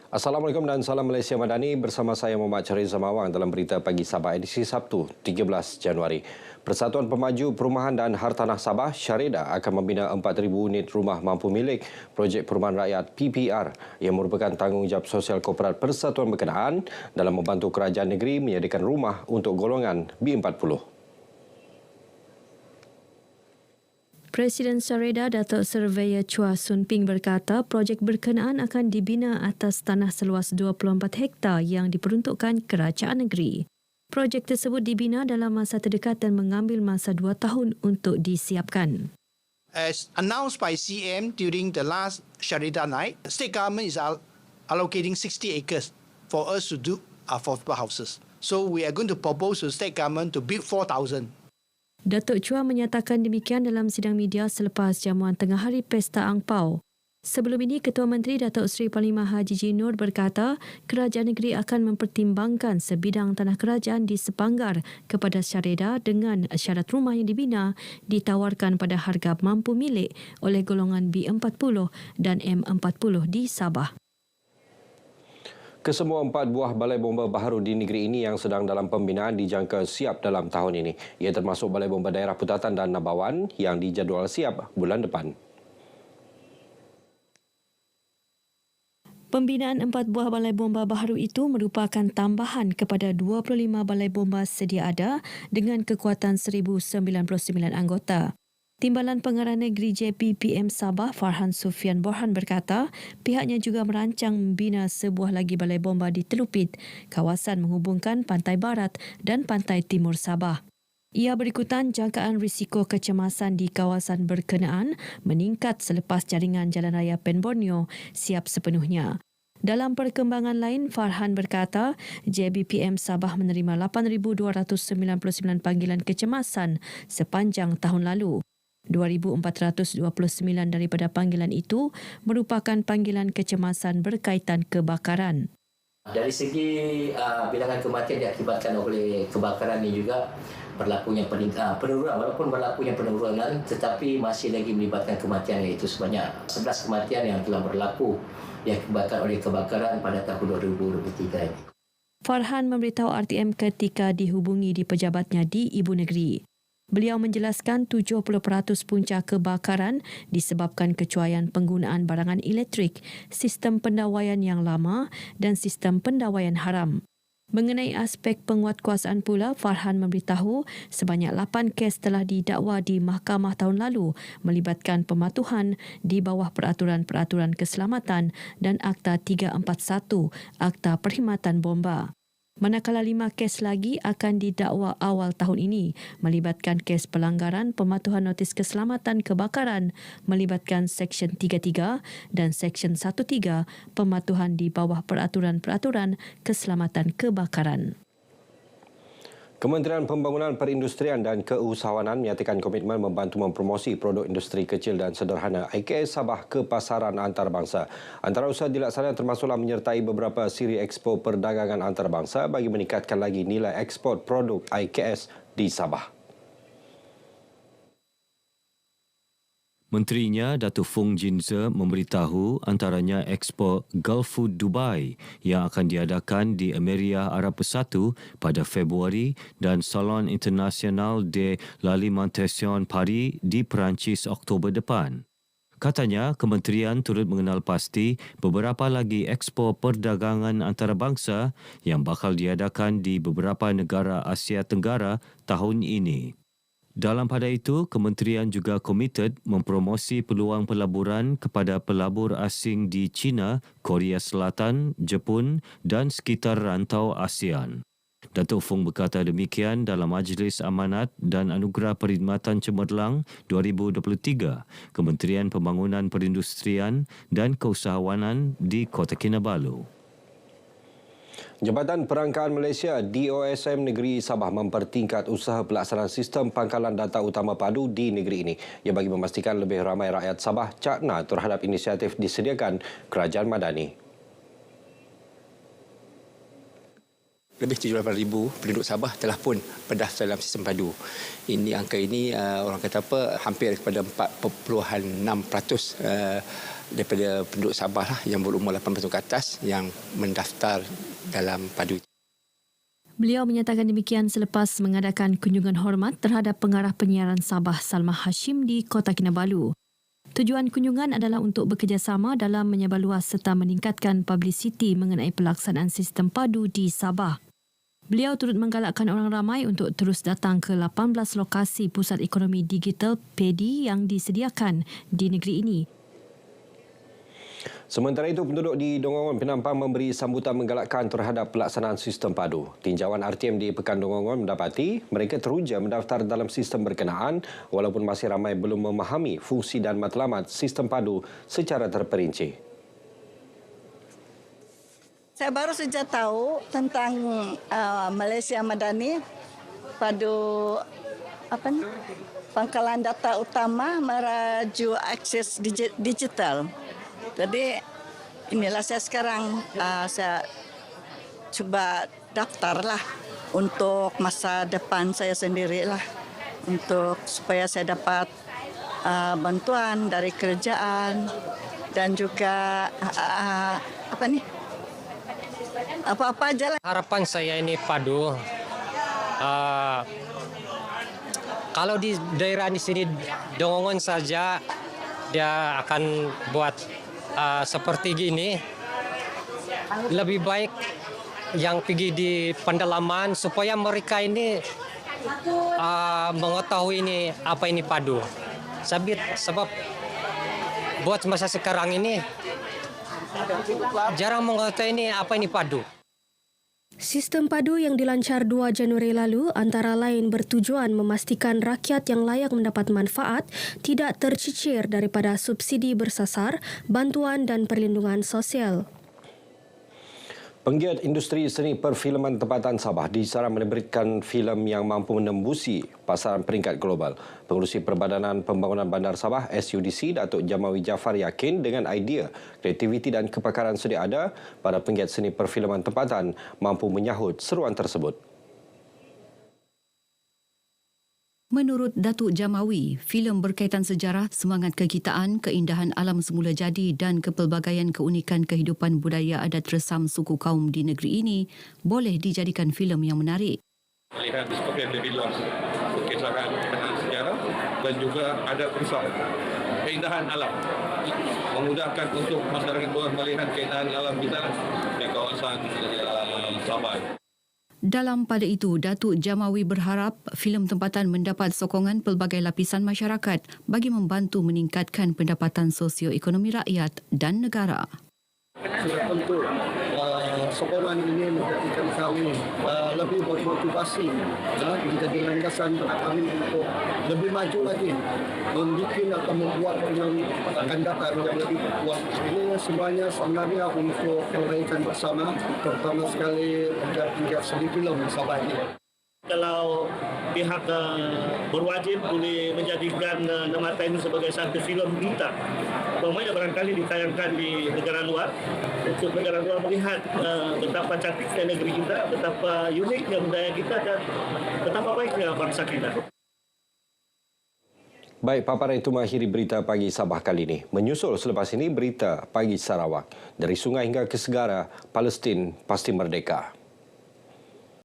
Assalamualaikum dan salam Malaysia Madani, bersama saya Muhammad Syarif Zamawang dalam berita pagi Sabah edisi Sabtu 13 Januari. Persatuan Pemaju Perumahan dan Hartanah Sabah Syareda akan membina 4,000 unit rumah mampu milik Projek Perumahan Rakyat PPR yang merupakan tanggungjawab sosial korporat Persatuan berkenaan dalam membantu kerajaan negeri menyediakan rumah untuk golongan B40. Presiden Syareda Datuk Surveyor Chua Soon Ping berkata projek berkenaan akan dibina atas tanah seluas 24 hektar yang diperuntukkan kerajaan negeri. Projek tersebut dibina dalam masa terdekat dan mengambil masa 2 tahun untuk disiapkan. As announced by CM during the last Syareda night, the state government is allocating 60 acres for us to do affordable houses. So we are going to propose to the state government to build 4,000. Datuk Chua menyatakan demikian dalam sidang media selepas jamuan tengah hari Pesta Angpau. Sebelum ini, Ketua Menteri Datuk Seri Panglima Haji G. Noor berkata kerajaan negeri akan mempertimbangkan sebidang tanah kerajaan di Sepanggar kepada Syareda dengan syarat rumah yang dibina ditawarkan pada harga mampu milik oleh golongan B40 dan M40 di Sabah. Kesemua 4 buah balai bomba baharu di negeri ini yang sedang dalam pembinaan dijangka siap dalam tahun ini. Ia termasuk Balai Bomba Daerah Putatan dan Nabawan yang dijadual siap bulan depan. Pembinaan 4 buah balai bomba baharu itu merupakan tambahan kepada 25 balai bomba sedia ada dengan kekuatan 1,099 anggota. Timbalan Pengarah Negeri JPPM Sabah Farhan Sufian Borhan berkata pihaknya juga merancang membina sebuah lagi balai bomba di Telupit, kawasan menghubungkan pantai barat dan pantai timur Sabah. Ia berikutan jangkaan risiko kecemasan di kawasan berkenaan meningkat selepas jaringan jalan raya Pen Borneo siap sepenuhnya. Dalam perkembangan lain, Farhan berkata JBPM Sabah menerima 8,299 panggilan kecemasan sepanjang tahun lalu. 2,429 daripada panggilan itu merupakan panggilan kecemasan berkaitan kebakaran. Dari segi bilangan kematian diakibatkan oleh kebakaran ini juga berlakunya penurunan, walaupun berlakunya penurunan tetapi masih lagi melibatkan kematian, iaitu sebanyak 11 kematian yang telah berlaku diakibatkan oleh kebakaran pada tahun 2023 ini. Farhan memberitahu RTM ketika dihubungi di pejabatnya di Ibu Negeri. Beliau menjelaskan 70% punca kebakaran disebabkan kecuaian penggunaan barangan elektrik, sistem pendawaian yang lama dan sistem pendawaian haram. Mengenai aspek penguatkuasaan pula, Farhan memberitahu sebanyak 8 kes telah didakwa di mahkamah tahun lalu melibatkan pematuhan di bawah peraturan-peraturan keselamatan dan Akta 341, Akta Perkhidmatan Bomba. Manakala 5 kes lagi akan didakwa awal tahun ini melibatkan kes pelanggaran pematuhan notis keselamatan kebakaran melibatkan Seksyen 33 dan Seksyen 13 pematuhan di bawah peraturan-peraturan keselamatan kebakaran. Kementerian Pembangunan Perindustrian dan Keusahawanan menyatakan komitmen membantu mempromosi produk industri kecil dan sederhana IKS Sabah ke pasaran antarabangsa. Antara usaha dilaksanakan termasuklah menyertai beberapa siri Expo Perdagangan Antarabangsa bagi meningkatkan lagi nilai ekspor produk IKS di Sabah. Menterinya Datuk Fung Jinze memberitahu antaranya Expo Gulf Food Dubai yang akan diadakan di Emiria Arab Bersatu pada Februari dan Salon International de l'Alimentation Paris di Perancis Oktober depan. Katanya, kementerian turut mengenal pasti beberapa lagi Expo Perdagangan Antarabangsa yang bakal diadakan di beberapa negara Asia Tenggara tahun ini. Dalam pada itu, kementerian juga komited mempromosi peluang pelaburan kepada pelabur asing di China, Korea Selatan, Jepun dan sekitar rantau ASEAN. Datuk Fung berkata demikian dalam Majlis Amanat dan Anugerah Perkhidmatan Cemerlang 2023 Kementerian Pembangunan Perindustrian dan Keusahawanan di Kota Kinabalu. Jabatan Perangkaan Malaysia DOSM Negeri Sabah mempertingkat usaha pelaksanaan sistem pangkalan data utama padu di negeri ini. Ia bagi memastikan lebih ramai rakyat Sabah cakna terhadap inisiatif disediakan Kerajaan Madani. Lebih 78,000 penduduk Sabah telah pun berdaftar dalam sistem padu. Angka ini orang kata hampir kepada 4.6% daripada penduduk Sabah lah yang berumur 18 tahun ke atas yang mendaftar dalam padu. Beliau menyatakan demikian selepas mengadakan kunjungan hormat terhadap pengarah penyiaran Sabah Salma Hashim di Kota Kinabalu. Tujuan kunjungan adalah untuk bekerjasama dalam menyebarluas serta meningkatkan publiciti mengenai pelaksanaan sistem padu di Sabah. Beliau turut menggalakkan orang ramai untuk terus datang ke 18 lokasi pusat ekonomi digital PEDI yang disediakan di negeri ini. Sementara itu, penduduk di Dongongon Penampang memberi sambutan menggalakkan terhadap pelaksanaan sistem padu. Tinjauan RTM di Pekan Dongongon mendapati mereka teruja mendaftar dalam sistem berkenaan walaupun masih ramai belum memahami fungsi dan matlamat sistem padu secara terperinci. Saya baru saja tahu tentang Malaysia Madani padu pangkalan data utama meraju akses digital. Jadi inilah saya sekarang saya coba daftarlah untuk masa depan saya sendirilah untuk supaya saya dapat bantuan dari kerjaan dan juga apa-apa aja lah. Harapan saya ini padu. Kalau di daerah di sini Dongongon saja dia akan buat seperti gini. Lebih baik yang pergi di pendalaman supaya mereka ini mengetahui ini apa ini padu. Sebab buat masa sekarang ini jarang mengetahui ini apa ini padu. Sistem padu yang dilancar 2 Januari lalu antara lain bertujuan memastikan rakyat yang layak mendapat manfaat tidak tercicir daripada subsidi bersasar, bantuan dan perlindungan sosial. Penggiat industri seni perfilman tempatan Sabah disarankan menerbitkan filem yang mampu menembusi pasaran peringkat global. Pengerusi Perbadanan Pembangunan Bandar Sabah SUDC, Datuk Jamawi Jaafar yakin dengan idea, kreativiti dan kepakaran sedia ada, para penggiat seni perfilman tempatan mampu menyahut seruan tersebut. Menurut Datuk Jamawi, filem berkaitan sejarah, semangat kekitaan, keindahan alam semula jadi dan kepelbagaian keunikan kehidupan budaya adat resam suku kaum di negeri ini boleh dijadikan filem yang menarik. Melihat seperti yang lebih luas kisahkan sejarah dan juga adat resam, keindahan alam. Memudahkan untuk masyarakat luar melihat keindahan alam kita di kawasan Sabah. Dalam pada itu, Datuk Jamawi berharap filem tempatan mendapat sokongan pelbagai lapisan masyarakat bagi membantu meningkatkan pendapatan sosioekonomi rakyat dan negara. Sudah tentu sokongan ini menjadikan kami lebih bermotivasi menjadi landasan kami untuk lebih maju lagi, membuat atau membuat yang akan datang yang lebih kuat. Ini semuanya sebenarnya untuk kebaikan bersama, terutama sekali penggiat seni filem Sabah ini. Kalau pihak berwajib boleh menjadikan Mata ini sebagai satu filem kita. Umpamanya barangkali ditayangkan di negara luar, untuk negara luar melihat betapa cantiknya negeri kita, betapa uniknya budaya kita dan betapa baiknya bangsa kita. Baik, paparan itu mengakhiri berita pagi Sabah kali ini. Menyusul selepas ini berita pagi Sarawak. Dari sungai hingga ke segara, Palestin pasti merdeka.